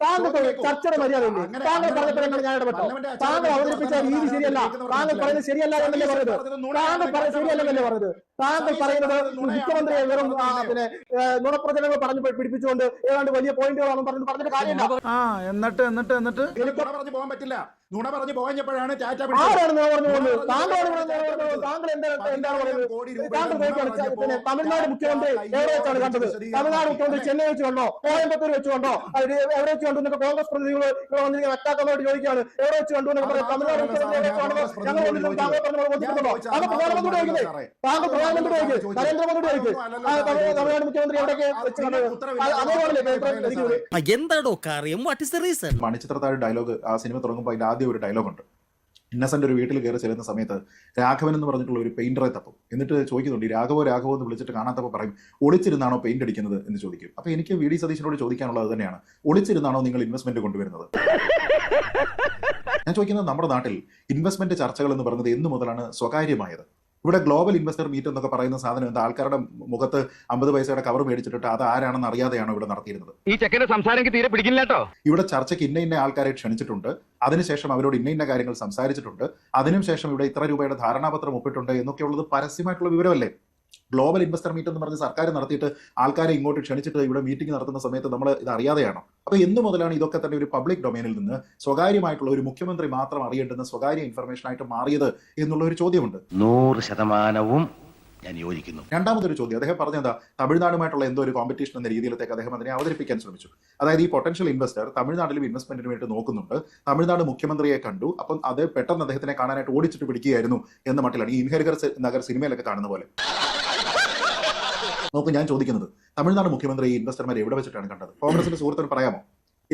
താങ്കൾ ചർച്ചയുടെ മര്യാദയില്ലേ? താങ്കൾ പറഞ്ഞപ്പോഴാണ് ഞാൻ ഇടപെട്ടോ? താങ്കൾ അവതരിപ്പിച്ച രീതി ശരിയല്ല. താങ്കൾ പറയുന്നത് ശരിയല്ല എന്നല്ലേ പറഞ്ഞത്? താങ്കൾ പറയുന്നത് ശരിയല്ലെന്നല്ലേ പറഞ്ഞത്? താങ്കൾ പറയുന്നത് മുഖ്യമന്ത്രിയെ വെറും നുണപ്രചരണങ്ങൾ പറഞ്ഞു പിടിപ്പിച്ചുകൊണ്ട് ഏതാണ്ട് വലിയ പോയിന്റുകളാണെന്ന് പറഞ്ഞിട്ട് കാര്യമില്ല. എനിക്ക് പറഞ്ഞു പോകാൻ പറ്റില്ല. നുണ പറഞ്ഞു പോയപ്പോഴാണ് ആരാണ് നുണ പറഞ്ഞു പോകുന്നത്? താങ്കൾ എന്താണ് പറയുന്നത്? താങ്കൾ തമിഴ്നാട് മുഖ്യമന്ത്രി എവിടെ വെച്ചാണ് കണ്ടത്? തമിഴ്നാട് മുഖ്യമന്ത്രി ചെന്നൈ വെച്ച് കണ്ടോ? കോയമ്പത്തൂർ വെച്ച് കണ്ടോ? എവിടെ വെച്ച് കണ്ടു എന്നൊക്കെ കോൺഗ്രസ് പ്രതിനിധികൾ വന്നിരിക്കുന്ന വ്യക്താക്കളോട് ചോദിക്കുകയാണ്. എവിടെ വെച്ച് കണ്ടു എന്നൊക്കെ പറയാം. തമിഴ്നാട് മുഖ്യമന്ത്രി എവിടെ വെച്ചാണോ ഞങ്ങൾ താങ്കൾ പറഞ്ഞ ബോധ്യപ്പെടുന്നുണ്ടോ? താങ്കൾ പ്രധാനമന്ത്രിയോട് ചോദിക്കുന്നത്. താങ്കൾ പ്രധാനമന്ത്രിയോട് ചോദിക്കും, നരേന്ദ്രമോദിയോട് ചോദിക്കും. തമിഴ്നാട് മുഖ്യമന്ത്രി എവിടെയൊക്കെ വെച്ച് കണ്ടത്? അതേപോലെ എന്താണോ കാര്യം? What is the reason? Manichitrathazhu dialogue ആ സിനിമ തുടങ്ങുമ്പോൾ അതിന്റെ ആദ്യം ഒരു ഡയലോഗ് ഉണ്ട്. ഇന്നസെന്റ് ഒരു വീട്ടിൽ കയറി ചെല്ലുന്ന സമയത്ത് രാഘവൻ എന്ന് പറഞ്ഞിട്ടുള്ള ഒരു പെയിന്ററെ തപ്പും. എന്നിട്ട് ചോദിക്കുന്നുണ്ട്, രാഘവോ എന്ന് വിളിച്ചിട്ട് കാണാത്തപ്പോൾ പറയും, ഒളിച്ചിരുന്നാണോ പെയിന്റ് അടിക്കുന്നത് എന്ന് ചോദിക്കും. അപ്പൊ എനിക്ക് വി ഡി സതീശനോട് ചോദിക്കാനുള്ളത് അത് തന്നെയാണ്. ഒളിച്ചിരുന്നാണോ നിങ്ങൾ ഇൻവെസ്റ്റ്മെന്റ് കൊണ്ടുവരുന്നത്? ഞാൻ ചോദിക്കുന്നത്, നമ്മുടെ നാട്ടിൽ ഇൻവെസ്റ്റ്മെന്റ് ചർച്ചകൾ എന്ന് പറയുന്നത് എന്ന് മുതലാണ് സ്വകാര്യമായത്? ഇവിടെ ഗ്ലോബൽ ഇൻവെസ്റ്റർ മീറ്റ് എന്നൊക്കെ പറയുന്ന സാധനം എന്താ? ആൾക്കാരുടെ മുഖത്ത് 50 പൈസയുടെ കവർ മേടിച്ചിട്ട് അത് ആരാണെന്ന് അറിയാതെയാണ് ഇവിടെ നടത്തിയിരുന്നത്. ഈ ചെക്കന്റെ സംസാരം തീരെ പിടിക്കില്ല കേട്ടോ. ഇവിടെ ചർച്ചയ്ക്ക് ഇന്ന ആൾക്കാരെ ക്ഷണിച്ചിട്ടുണ്ട്, അതിനുശേഷം അവരോട് ഇന്ന കാര്യങ്ങൾ സംസാരിച്ചിട്ടുണ്ട്, അതിനുശേഷം ഇവിടെ ഇത്ര രൂപയുടെ ധാരണാപത്രം ഒപ്പിട്ടുണ്ട് എന്നൊക്കെയുള്ളത് പരസ്യമായിട്ടുള്ള വിവരമല്ലേ? ഗ്ലോബൽ ഇൻവെസ്റ്റർ മീറ്റ് എന്ന് പറഞ്ഞ് സർക്കാർ നടത്തിയിട്ട് ആൾക്കാരെ ഇങ്ങോട്ട് ക്ഷണിച്ചിട്ട് ഇവിടെ മീറ്റിംഗ് നടത്തുന്ന സമയത്ത് നമ്മൾ ഇത് അറിയാതെയാണോ? അപ്പൊ എന്നു മുതലാണ് ഇതൊക്കെ തന്നെ ഒരു പബ്ലിക് ഡൊമൈനിൽ നിന്ന് സ്വകാര്യമായിട്ടുള്ള ഒരു മുഖ്യമന്ത്രി മാത്രം അറിയേണ്ടുന്ന സ്വകാര്യ ഇൻഫർമേഷൻ ആയിട്ട് മാറിയത് എന്നുള്ള ഒരു ചോദ്യമുണ്ട്. 100% ഞാൻ യോജിക്കുന്നു. രണ്ടാമതൊരു ചോദ്യം, അദ്ദേഹം പറഞ്ഞെന്താ, തമിഴ്നാടുമായിട്ടുള്ള എന്തോ ഒരു കോമ്പറ്റീഷൻ എന്ന രീതിയിലേക്ക് അദ്ദേഹം അതിനെ അവതരിപ്പിക്കാൻ ശ്രമിച്ചു. അതായത് ഈ പൊട്ടൻഷ്യൽ ഇൻവെസ്റ്റർ തമിഴ്നാട്ടിലും ഇൻവെസ്റ്റ്മെന്റിന് വേണ്ടി നോക്കുന്നുണ്ട്, തമിഴ്നാട് മുഖ്യമന്ത്രിയെ കണ്ടു, അപ്പം അത് പെട്ടെന്ന് അദ്ദേഹത്തിനെ കാണാനായിട്ട് ഓടിച്ചിട്ട് പിടിക്കുകയായിരുന്നു എന്ന മട്ടിലാണ് ഈ ഇൻഹരിഗർ നഗർ സിനിമയിലൊക്കെ കാണുന്ന പോലെ. നോക്കൂ, ഞാൻ ചോദിക്കുന്നത്, തമിഴ്നാട് മുഖ്യമന്ത്രി ഈ ഇൻവെസ്റ്റർമാരെ എവിടെ വെച്ചിട്ടാണ് കണ്ടത്? കോൺഗ്രസിന്റെ സുഹൃത്തിന് പറയാമോ?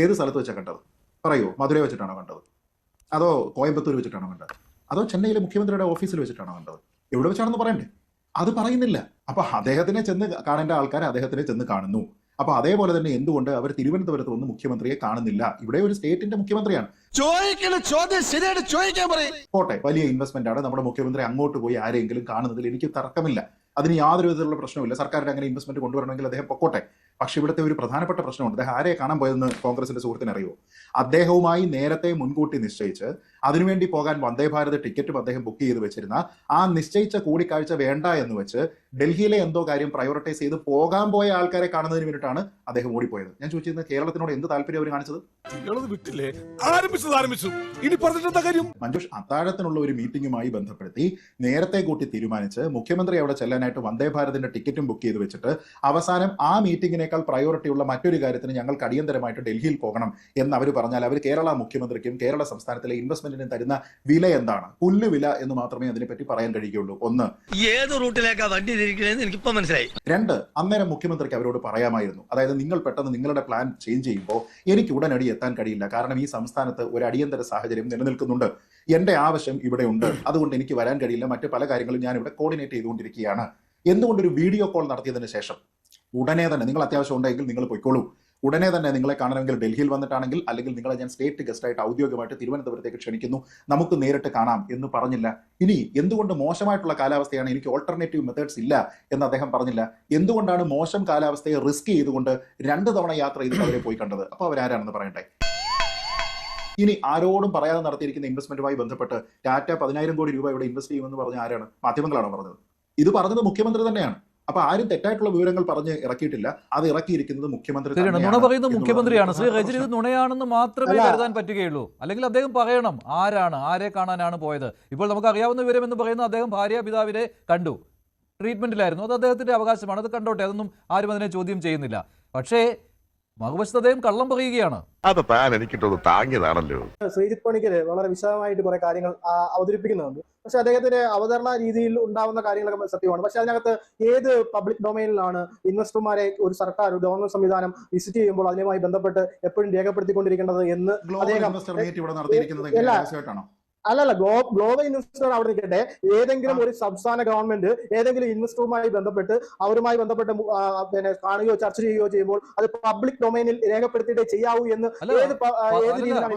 ഏത് സ്ഥലത്ത് വെച്ചാണ് കണ്ടത്? പറയൂ. മധുരൈ വെച്ചിട്ടാണോ കണ്ടത്? അതോ കോയമ്പത്തൂർ വെച്ചിട്ടാണോ കണ്ടത്? അതോ ചെന്നൈയിലെ മുഖ്യമന്ത്രിയുടെ ഓഫീസിൽ വെച്ചിട്ടാണോ കണ്ടത്? എവിടെ വെച്ചാണെന്ന് പറയണ്ടേ? അത് പറയുന്നില്ല. അപ്പൊ അദ്ദേഹത്തിനെ ചെന്ന് കാണേണ്ട ആൾക്കാർ അദ്ദേഹത്തിനെ ചെന്ന് കാണുന്നു. അപ്പൊ അതേപോലെ തന്നെ എന്തുകൊണ്ട് അവർ തിരുവനന്തപുരത്ത് വന്ന് മുഖ്യമന്ത്രിയെ കാണുന്നില്ല? ഇവിടെ ഒരു സ്റ്റേറ്റിന്റെ മുഖ്യമന്ത്രിയാണ്. പോട്ടെ, വലിയ ഇൻവെസ്റ്റ്മെന്റ് ആണ്, നമ്മുടെ മുഖ്യമന്ത്രി അങ്ങോട്ട് പോയി ആരെങ്കിലും കാണുന്നതിൽ എനിക്ക് തർക്കമില്ല. അതിന് യാതൊരു വിധത്തിലുള്ള പ്രശ്നമില്ല. സർക്കാരിന്റെ അങ്ങനെ ഇൻവെസ്റ്റ്മെന്റ് കൊണ്ടുവരണമെങ്കിൽ അദ്ദേഹം പൊക്കോട്ടെ. പക്ഷെ ഇവിടുത്തെ ഒരു പ്രധാനപ്പെട്ട പ്രശ്നമുണ്ട്. അദ്ദേഹം ആരെ കാണാൻ പോയതെന്ന് കോൺഗ്രസിന്റെ സുഹൃത്തിന് അറിയുമോ? അദ്ദേഹവുമായി നേരത്തെ മുൻകൂട്ടി നിശ്ചയിച്ച് അതിനുവേണ്ടി പോകാൻ വന്ദേ ഭാരത് ടിക്കറ്റും അദ്ദേഹം ബുക്ക് ചെയ്ത് വെച്ചിരുന്ന ആ നിശ്ചയിച്ച കൂടിക്കാഴ്ച വേണ്ട എന്ന് വെച്ച് ഡൽഹിയിലെ എന്തോ കാര്യം പ്രയോറിറ്റൈസ് ചെയ്ത് പോകാൻ പോയ ആൾക്കാരെ കാണുന്നതിന് വേണ്ടിയിട്ടാണ് അദ്ദേഹം ഓടിപ്പോയത്. ഞാൻ ചോദിച്ചിരുന്നത്, കേരളത്തിനോട് എന്ത് താല്പര്യം അവർ കാണിച്ചത്? മഞ്ജുഷ്, അത്താഴത്തിനുള്ള ഒരു മീറ്റിംഗുമായി ബന്ധപ്പെടുത്തി നേരത്തെ കൂട്ടി തീരുമാനിച്ച് മുഖ്യമന്ത്രി അവിടെ ചെല്ലാനായിട്ട് വന്ദേ ഭാരതിന്റെ ടിക്കറ്റും ബുക്ക് ചെയ്ത് വെച്ചിട്ട് അവസാനം ആ മീറ്റിംഗിനേക്കാൾ പ്രയോറിറ്റി ഉള്ള മറ്റൊരു കാര്യത്തിന് ഞങ്ങൾക്ക് അടിയന്തരമായിട്ട് ഡൽഹിയിൽ പോകണം എന്ന് അവർ പറഞ്ഞാൽ അവർ കേരള മുഖ്യമന്ത്രിക്കും കേരള സംസ്ഥാനത്തിലെ ഇൻവെസ്റ്റ്മെന്റിനും തരുന്ന വില എന്താണ്? പുല്ലുവില എന്ന് മാത്രമേ അതിനെപ്പറ്റി പറയാൻ കഴിയുള്ളൂ. ഒന്ന്, ഏത് റൂട്ടിലേക്കാ വണ്ടി തിരിക്കണേന്ന് എനിക്കിപ്പോ മനസ്സിലായി. രണ്ട്, അന്നേരം മുഖ്യമന്ത്രിക്ക് അവരോട് പറയാമായിരുന്നു, അതായത് നിങ്ങൾ പെട്ടെന്ന് നിങ്ങളുടെ പ്ലാൻ ചേഞ്ച് ചെയ്യുമ്പോൾ എനിക്ക് ഉടനടി എത്താൻ കഴിയില്ല, കാരണം ഈ സംസ്ഥാനത്ത് ഒരു അടിയന്തര സാഹചര്യം നിലനിൽക്കുന്നുണ്ട്, എന്റെ ആവശ്യം ഇവിടെ ഉണ്ട്, അതുകൊണ്ട് എനിക്ക് വരാൻ കഴിയില്ല, മറ്റു പല കാര്യങ്ങളും ഞാൻ ഇവിടെ കോർഡിനേറ്റ് ചെയ്തുകൊണ്ടിരിക്കുകയാണ്. എന്തുകൊണ്ടൊരു വീഡിയോ കോൾ നടത്തിയതിന് ശേഷം ഉടനെ തന്നെ നിങ്ങൾ അത്യാവശ്യം ഉണ്ടെങ്കിൽ നിങ്ങൾ പോയിക്കോളൂ, ഉടനെ തന്നെ നിങ്ങളെ കാണണമെങ്കിൽ ഡൽഹിയിൽ വന്നിട്ടാണെങ്കിൽ, അല്ലെങ്കിൽ നിങ്ങളെ ഞാൻ സ്റ്റേറ്റ് ഗസ്റ്റായിട്ട് ഔദ്യോഗികമായിട്ട് തിരുവനന്തപുരത്തേക്ക് ക്ഷണിക്കുന്നു, നമുക്ക് നേരിട്ട് കാണാം എന്ന് പറഞ്ഞില്ല. ഇനി എന്തുകൊണ്ട് മോശമായിട്ടുള്ള കാലാവസ്ഥയാണ്, എനിക്ക് ഓൾട്ടർനേറ്റീവ് മെത്തേഡ്സ് ഇല്ല എന്ന് അദ്ദേഹം പറഞ്ഞില്ല? എന്തുകൊണ്ടാണ് മോശം കാലാവസ്ഥയെ റിസ്ക് ചെയ്തുകൊണ്ട് 2 തവണ യാത്ര ചെയ്തിട്ട് അവരെ പോയി കണ്ടത്? അപ്പോൾ അവരാരാണെന്ന് പറയട്ടെ. ഇനി ആരോടും പറയാതെ നടത്തിയിരിക്കുന്ന ഇൻവെസ്റ്റ്മെന്റുമായി ബന്ധപ്പെട്ട് ടാറ്റ 10,000 കോടി രൂപ ഇവിടെ ഇൻവെസ്റ്റ് ചെയ്യുമെന്ന് പറഞ്ഞ ആരാണ്? മാധ്യമങ്ങളാണോ പറഞ്ഞത്? ഇത് പറഞ്ഞത് മുഖ്യമന്ത്രി തന്നെയാണ്. അപ്പൊ ആരും തെറ്റായിട്ടുള്ള വിവരങ്ങൾ പറഞ്ഞ് ഇറക്കിയിട്ടില്ല, അത് ഇറക്കിയിരിക്കുന്നത് മുഖ്യമന്ത്രി. നുണ പറയുന്നത് മുഖ്യമന്ത്രിയാണ്. ശ്രീ രജനി, ഇത് നുണയാണെന്ന് മാത്രമേ കരുതാൻ പറ്റുകയുള്ളൂ. അല്ലെങ്കിൽ അദ്ദേഹം പറയണം ആരാണ്, ആരെ കാണാനാണ് പോയത്. ഇപ്പോൾ നമുക്ക് അറിയാവുന്ന വിവരം എന്ന് പറയുന്നത് അദ്ദേഹം ഭാര്യാപിതാവിനെ കണ്ടു, ട്രീറ്റ്മെന്റിലായിരുന്നു, അത് അദ്ദേഹത്തിന്റെ അവകാശമാണ്, അത് കണ്ടോട്ടെ, അതൊന്നും ആരും അതിനെ ചോദ്യം ചെയ്യുന്നില്ല. പക്ഷേ മറുവശത്ത് അദ്ദേഹം കള്ളം പറയുകയാണ്. അത് താൻ എനിക്കിട്ടൊന്ന് താങ്ങിയതാണല്ലോ. ശ്രീജിത്ത് പണിക്കര് വളരെ വിശദമായിട്ട് കുറെ കാര്യങ്ങൾ അവതരിപ്പിക്കുന്നുണ്ട്. പക്ഷെ അദ്ദേഹത്തിന്റെ അവതരണ രീതിയിൽ ഉണ്ടാവുന്ന കാര്യങ്ങളൊക്കെ സത്യമാണ്. പക്ഷെ അതിനകത്ത് ഏത് പബ്ലിക് ഡൊമൈനിലാണ് ഇൻവെസ്റ്റർമാരെ ഒരു സർക്കാർ, ഒരു ഗവൺമെന്റ് സംവിധാനം വിസിറ്റ് ചെയ്യുമ്പോൾ അതിനുമായി ബന്ധപ്പെട്ട് എപ്പോഴും രേഖപ്പെടുത്തിക്കൊണ്ടിരിക്കേണ്ടത് എന്ന് അദ്ദേഹം അല്ലല്ല ഗ്ലോബൽ ഇൻവെസ്റ്റർ അവിടെ നിൽക്കട്ടെ. ഏതെങ്കിലും ഒരു സംസ്ഥാന ഗവൺമെന്റ് ഏതെങ്കിലും ഇൻവെസ്റ്ററുമായി ബന്ധപ്പെട്ട് അവരുമായി ബന്ധപ്പെട്ട് പിന്നെ കാണുകയോ ചർച്ച ചെയ്യുകയോ ചെയ്യുമ്പോൾ അത് പബ്ലിക് ഡൊമൈനിൽ രേഖപ്പെടുത്തിയിട്ടേ ചെയ്യാവൂ എന്ന് ഏത് രീതിയിലാണ്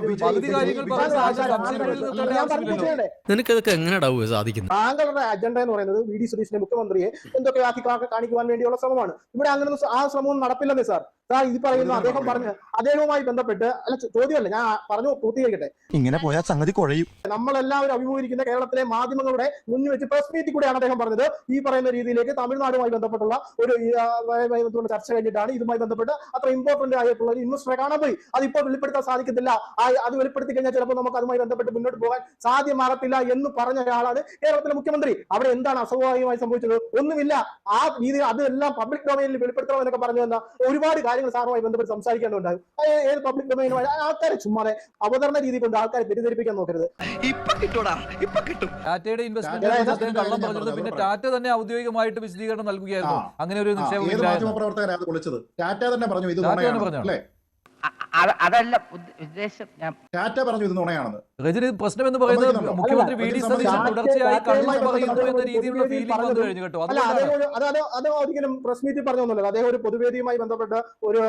നിനക്കതൊക്കെ എങ്ങനെയാ സാധിക്കുന്നത്? താങ്കളുടെ അജണ്ട എന്ന് പറയുന്നത് വി ഡി സതീശനെ മുഖ്യമന്ത്രിയെ എന്തൊക്കെ ആക്കി കാണിക്കുവാൻ വേണ്ടിയുള്ള ശ്രമമാണ്. ഇവിടെ അങ്ങനെ ആ ശ്രമവും നടപ്പില്ലെന്നേ സാർ. ഇത് പറയുന്നു അദ്ദേഹം പറഞ്ഞ് അദ്ദേഹവുമായി ബന്ധപ്പെട്ട് അല്ല ചോദ്യമല്ല, ഞാൻ പറഞ്ഞു പൂർത്തീകരിക്കട്ടെ. ഇങ്ങനെ പോയാൽ സംഗതി കുഴയും. നമ്മളെല്ലാവരും അഭിമുഖീകരിക്കുന്ന കേരളത്തിലെ മാധ്യമങ്ങളുടെ മുന്നിൽ വെച്ച് പ്രസ് മീറ്റിൽ കൂടെയാണ് അദ്ദേഹം പറഞ്ഞത് ഈ പറയുന്ന രീതിയിലേക്ക് തമിഴ്നാടുമായി ബന്ധപ്പെട്ടുള്ള ഒരു ചർച്ച കഴിഞ്ഞിട്ടാണ് ഇതുമായി ബന്ധപ്പെട്ട് അത്ര ഇമ്പോർട്ടന്റ് ആയിട്ടുള്ള ഒരു ഇൻവെസ്റ്ററെ കാണാൻ പോയി. അതിപ്പോൾ വെളിപ്പെടുത്താൻ സാധിക്കത്തില്ല. അത് വെളിപ്പെടുത്തി കഴിഞ്ഞാൽ ചിലപ്പോൾ നമുക്ക് അതുമായി ബന്ധപ്പെട്ട് മുന്നോട്ട് പോകാൻ സാധ്യമാകത്തില്ല എന്ന് പറഞ്ഞ ഒരാളാണ് കേരളത്തിലെ മുഖ്യമന്ത്രി. അവിടെ എന്താണ് അസ്വാഭാവികമായി സംഭവിച്ചത്? ഒന്നുമില്ല. ആ രീതിയിൽ അതെല്ലാം പബ്ലിക് ഡൊമൈനിൽ വെളിപ്പെടുത്തണം എന്നൊക്കെ പറഞ്ഞു വന്ന ഒരുപാട് കാര്യങ്ങൾ സാറുമായി ബന്ധപ്പെട്ട് സംസാരിക്കേണ്ടതുണ്ടാകും. ഏത് പബ്ലിക് ഡൊമൈനുമായി ആൾക്കാരെ ചുമ്മാതെ അവതരണ രീതി കൊണ്ട് ആൾക്കാരെ തെറ്റിദ്ധരിപ്പിക്കാൻ നോക്കരുത്. ടാറ്റയുടെ ഇൻവെസ്റ്റ്മെന്റ് കള്ളം പറഞ്ഞത് പിന്നെ ടാറ്റ തന്നെ ഔദ്യോഗികമായിട്ട് വിശദീകരണം നൽകുകയായിരുന്നു. അങ്ങനെ ഒരു നിക്ഷേപം പ്രവർത്തകരാണ് വിളിച്ചത്. ടാറ്റ തന്നെ പറഞ്ഞു ഇത് പറഞ്ഞു. അതല്ല ഉദ്ദേശം. ടാറ്റ പറഞ്ഞു ഇത് നുണയാണെന്ന്. രജനി, പ്രശ്നം എന്ന് പറയുന്നത് മുഖ്യമന്ത്രി വി ഡി സതീശൻ തുടർച്ചയായി കള്ളം പറയുന്നു എന്ന രീതിയിലുള്ള ഫീലിംഗ് വന്നു കഴിഞ്ഞു കേട്ടോ. അത് ഒരിക്കലും പ്രസ് മീറ്റിൽ പറഞ്ഞൊന്നുമല്ലോ. അദ്ദേഹം ഒരു പൊതുവേദിയുമായി ബന്ധപ്പെട്ട് ഒരു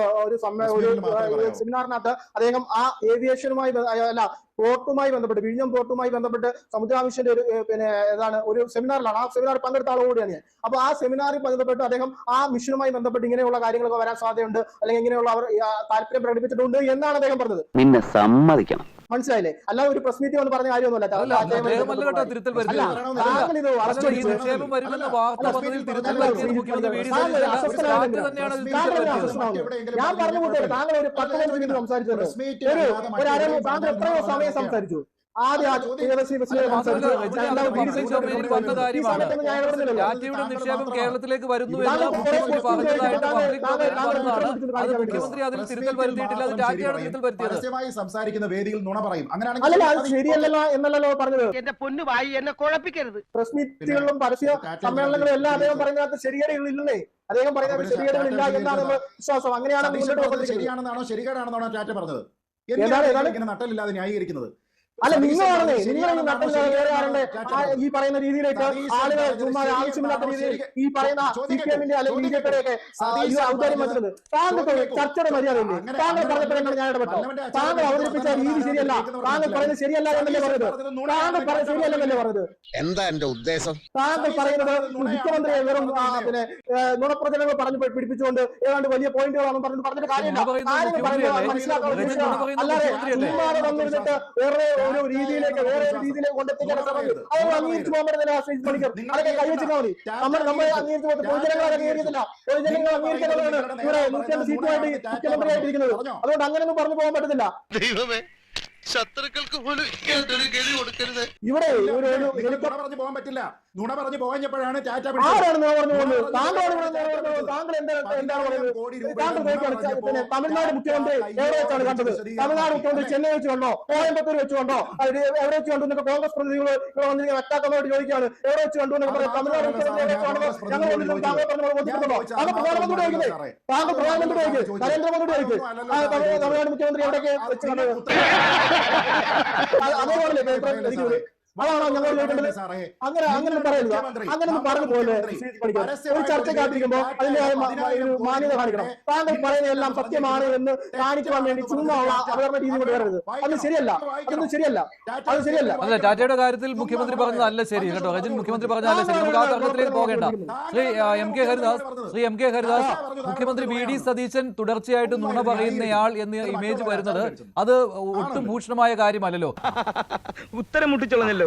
സെമിനാറിനകത്ത് അദ്ദേഹം ആ ഏവിയേഷനുമായി അല്ല പോർട്ടുമായി ബന്ധപ്പെട്ട് വിഴിഞ്ഞം പോർട്ടുമായി ബന്ധപ്പെട്ട് സമുദ്രാംശന്റെ ഒരു പിന്നെ ഏതാണ് ഒരു സെമിനാറിലാണ്. ആ സെമിനാർ പങ്കെടുത്ത ആളോടുകൂടിയാണ് ഞാൻ. അപ്പൊ ആ സെമിനാറിൽ ബന്ധപ്പെട്ട് അദ്ദേഹം ആ മിഷനുമായി ബന്ധപ്പെട്ട് ഇങ്ങനെയുള്ള കാര്യങ്ങളൊക്കെ വരാൻ സാധ്യതയുണ്ട് അല്ലെങ്കിൽ ഇങ്ങനെയുള്ള അവർ താല്പര്യം പ്രകടിപ്പിച്ചിട്ടുണ്ട് എന്നാണ് അദ്ദേഹം പറഞ്ഞത്. നിന്നെ സമ്മതിക്കണം. മനസ്സിലായില്ലേ? അല്ല ഒരു പ്രസ് മീറ്റിൽ വന്ന് പറഞ്ഞ കാര്യമൊന്നുമല്ല. ഞാൻ പറഞ്ഞു കൂട്ടേ താങ്കൾ ഒരു 10 മിനിറ്റ് സംസാരിച്ചത് താങ്കൾ എത്രയോ സമയം സംസാരിച്ചു. നിക്ഷേപം കേരളത്തിലേക്ക് വരുന്നു മുഖ്യമന്ത്രി അതിൽ തിരുത്തൽ വരുത്തിയിട്ടില്ല. അത് ടാറ്റയാണ് തിരുത്തൽ വരുത്തിയത്. സംസാരിക്കുന്ന വേദിയിൽ നുണ പറയും. അങ്ങനെയാണെങ്കിൽ അത് ശരിയല്ലല്ലോ എന്നല്ലല്ലോ പറഞ്ഞത്. എന്റെ പൊന്നു വായി എന്നെ കുഴപ്പിക്കരുത്. പ്രസ് മീറ്റുകളിലും പരസ്യ സമ്മേളനങ്ങളും എല്ലാം അദ്ദേഹം പറയുന്നതിനകത്ത് ശരികേടുകളില്ലേ? അദ്ദേഹം പറയുന്നത് ശരികേടുകളില്ല എന്നാണ് നമ്മൾ വിശ്വാസം. അങ്ങനെയാണ് ശരിയാണെന്നാണോ ശരികേടാണെന്നാണോ ടാറ്റ പറഞ്ഞത്? ഇങ്ങനെ നട്ടലില്ലാതെ ന്യായീകരിക്കുന്നത് അല്ല നിങ്ങളാണേ. നിങ്ങൾ ഈ നട്ടലില്ലാതെ വേറെ ആളുടെ ഈ പറയുന്ന രീതിയിലേക്ക് ആളുകൾ ചുമ്മാ ആവശ്യമില്ലാത്ത രീതിയിൽ ഈ പറയുന്ന CPM-ന്റെ അല്ലെങ്കിൽ BJP-യുടെ ഒക്കെ ഔദാര്യം വെച്ചത് താങ്കൾക്ക് ചർച്ചയുടെ മര്യാദയില്ലേ? താങ്കൾ പറഞ്ഞപ്പോഴെങ്ങനെ ഞാൻ ഇടപെട്ടോ? താങ്കൾ അവതരിപ്പിച്ച രീതി ശരിയല്ല. താങ്കൾ പറയുന്നത് ശരിയല്ല എന്നല്ലേ പറഞ്ഞത്? താങ്കൾ പറയുന്നത് ശരിയല്ലെന്നല്ലേ പറഞ്ഞത്? എന്താ എന്റെ ഉദ്ദേശം? താങ്കൾ പറയുന്നത് മുഖ്യമന്ത്രിയെ വെറും പിന്നെ നുണപ്രചരണങ്ങൾ പറഞ്ഞു പിടിപ്പിച്ചുകൊണ്ട് ഏതാണ്ട് വലിയ പോയിന്റുകളാണെന്ന് പറഞ്ഞിട്ട് കാര്യമില്ല. കാര്യങ്ങൾ പറയുന്നത് മനസ്സിലാക്കാൻ അല്ലാതെ ചുമ്മാതെ വന്നിരുന്നിട്ട് വേറെ ഒരു രീതിയിലേക്ക് വേറെ ഒരു രീതിയിലേക്ക് കൊണ്ടെത്തിക്കാൻ ശ്രമിക്കും. അത് അംഗീകരിച്ചു പോകാൻ പറ്റുന്നില്ല. ആശ്രയിച്ച് പണിക്കർ അതൊക്കെ കൈവച്ചിട്ടാൽ മതി. നമ്മൾ അംഗീകരിച്ചു പോകുന്നത് പൊതുജനങ്ങൾ അംഗീകരിക്കുന്നില്ല. പൊതുജനങ്ങൾ അംഗീകരിക്കുന്നതാണ് ഇവിടെ 150 സീറ്റുമായിട്ട് മുഖ്യമന്ത്രിയായിട്ടിരിക്കുന്നത്. അതുകൊണ്ട് അങ്ങനെയൊന്നും പറഞ്ഞു പോകാൻ പറ്റത്തില്ല. ശത്രുക്കൾക്ക് പോലും ഇവിടെ പറഞ്ഞു പോകാൻ പറ്റില്ല. നുണ പറഞ്ഞു പോകഞ്ഞപ്പോഴാണ് ടാറ്റ ആരാണ് നുണ പറഞ്ഞു പോകുന്നത്? താങ്കൾ എന്താണ് പറയുന്നത്? താങ്കൾ പിന്നെ തമിഴ്നാട് മുഖ്യമന്ത്രി എവിടെ വെച്ചാണ് കണ്ടത്? തമിഴ്നാട് മുഖ്യമന്ത്രി ചെന്നൈ വെച്ച് കണ്ടോ? കോയമ്പത്തൂർ വെച്ച് കണ്ടോ? എവിടെ വെച്ച് കണ്ടു എന്നൊക്കെ കോൺഗ്രസ് പ്രതിനിധികൾ ഇവിടെ വന്നിരിക്കുന്ന വ്യക്താക്കളോട് ചോദിക്കുകയാണ്. എവിടെ വെച്ച് കണ്ടു എന്നൊക്കെ പറയാം. തമിഴ്നാട് മുഖ്യമന്ത്രി എവിടെ വെച്ച് കണ്ടോ? ഞങ്ങൾ വന്നിരുന്നു താങ്കൾ പറഞ്ഞ ബോധിപ്പിക്കുന്നുണ്ടോ? താങ്കൾ പ്രധാനമന്ത്രി ചോദിക്കുന്നത്. താങ്കൾ പ്രധാനമന്ത്രി ചോദിക്കും. നരേന്ദ്രമോദി ചോദിക്കും. തമിഴ്നാട് മുഖ്യമന്ത്രി എവിടെയൊക്കെ വെച്ച് കണ്ടത്? അതേപോലെ അതാണോ ഞങ്ങൾ ചോദിക്കേണ്ടത്? അങ്ങനെ പറയരുത്. അങ്ങനെയൊന്നും പറഞ്ഞു പോലെ ഒരു ചർച്ച കാത്തിരിക്കുമ്പോൾ അതിന്റെ മാന്യത കാണിക്കണം. താങ്കൾ പറയുന്ന എല്ലാം സത്യമാണ് എന്ന് കാണിക്കാൻ വേണ്ടി ചുമ്മാ അവതരണ രീതി കൊണ്ട് വരരുത്. അത് ശരിയല്ല. അതൊന്നും ശരിയല്ല. അത് ശരിയല്ല. അല്ല, ടാറ്റയുടെ കാര്യത്തിൽ മുഖ്യമന്ത്രി പറഞ്ഞതല്ല ശരി കേട്ടോ. രജൻ മുഖ്യമന്ത്രി പറഞ്ഞതല്ല ശരി. നമുക്ക് ആ തർക്കത്തിലേക്ക് പോകേണ്ട. ശ്രീ എം കെ ഹരിദാസ്, മുഖ്യമന്ത്രി വി ഡി സതീശൻ തുടർച്ചയായിട്ട് നുണ പറയുന്നയാൾ എന്ന് ഇമേജ് വരുന്നത് അത് ഒട്ടും ഭൂഷണമായ കാര്യമല്ലല്ലോ. ഉത്തരം മുട്ടിച്ചോളഞ്ഞല്ലോ.